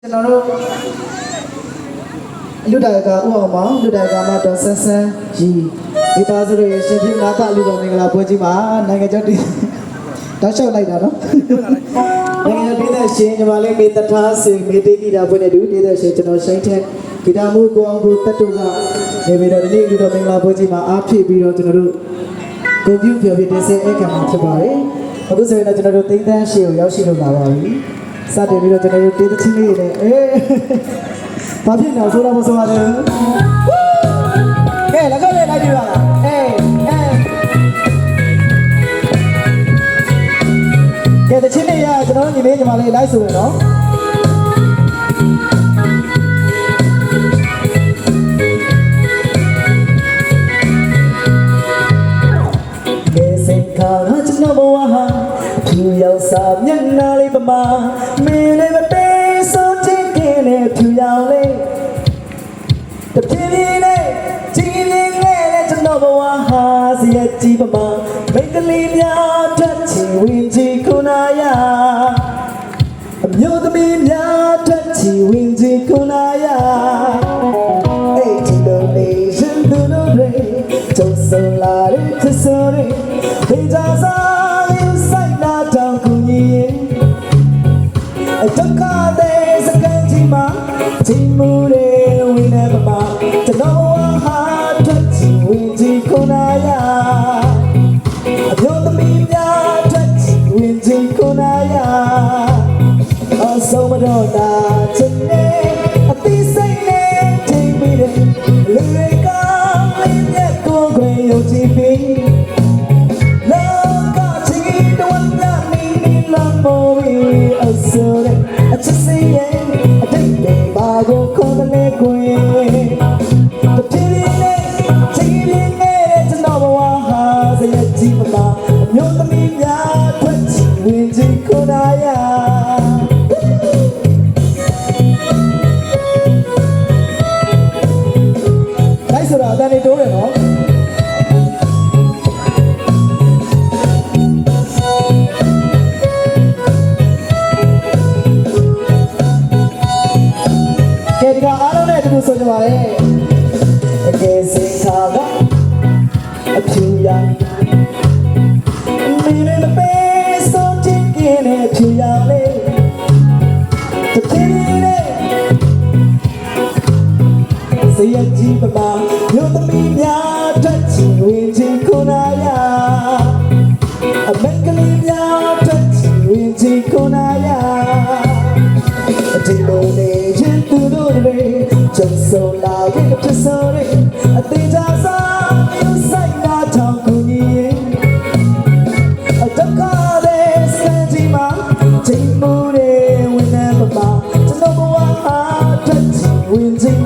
ကျွန်တော်တို့လူတိုင်းကဥအောင်မောင်လူတိုင်းကမှတော့ဆန်းဆန်းရီဒီသားစုရဲ့ရှင်ပြနာတလူတော်မင်္ဂလာပွဲကြီးမှာနိုင်ငံကျော်တီတောက်လျှောက်လိုက်တာနော်နိုင်ငံကျော်တီးတဲ့ရှင်ညီမလေးမေတ္တာစေမေတ္တိဂီတာပွဲနဲ့တူတီးတဲ့ရှင်ကျွန်တော်ရှိန်ထက်ဂီတာမှုကိုအောင်ကိုတက်တုကနေပြီးတော့ဒီနေ့လူတော်မင်္ဂလာပွဲကြီးမှာအားဖြည့်ပြီးတော့ကျွန်တော်တို့ကိုပြုပြောပြတင်ဆက်အခမ်းမှာဖြစ်ပါတယ်အခုဆိုရင်တော့ကျွန်တော်တို့သိန်းတန်းရှေ့ကိုရောက်ရှိလို့လာပါပြီစတင်ပြီးတော့ကျွန်တော်တို့တေးသချင်းလေးနဲ့ဘာဖြစ်နေအောင်ဆိုတော့မဆိုပါနဲ့ကဲလည်းလိုက်ပြပါလားကဲသချင်းလေးရကျွန်တော်ညီလေးညီမလေးလိုက်ဆိုရနော်ကဲစိတ်ခါကျွန်တော်ဘဝဟာဖြူရောက်စားမျက်နှာလေးပမာမင်းလေးမပေးဆုံးချင်ခင်နဲ့ဖြူရောက်လေးတပြင်းပြင်းနဲ့ကြီးပြင်းနဲ့ကျွန်တော်ဘဝဟာစရကြီးပမာမိတ်ကလေးများထွက်ချင်ဝင်ချင်ခုနာရအမျိုးသမီးများထွက်ချင်ဝင်ချင်ခုနာရအဲ့ဒီလိုလေးရှင်သူတို့တွေကျုံဆုံလာတဲ့သစ္စာတွေဒေကြစားDon't call this a cantima, Timure, we never mind. To know how to win Konaya. I don't believe that win Konaya. Oh, so much on that today. At this ain't take me to Lyric on in that go away, your TV. Love got to get the one that need love for me. So I just say yeah, I think they go call the leg away. The feeling it's another one has a deep about. You're the media, put wins in Konaya. Nice of that, they do it all. So you are again sing Kaga a few young in the face so chicken a few young the kidney say a jeep about you're the media touching with Konaya a mechanism touching with Konaya a donation to the just so loud in the sorry, I think I saw you say that I'm going. I don't call this Sanjima, Timure, we never bow to know what I touch with.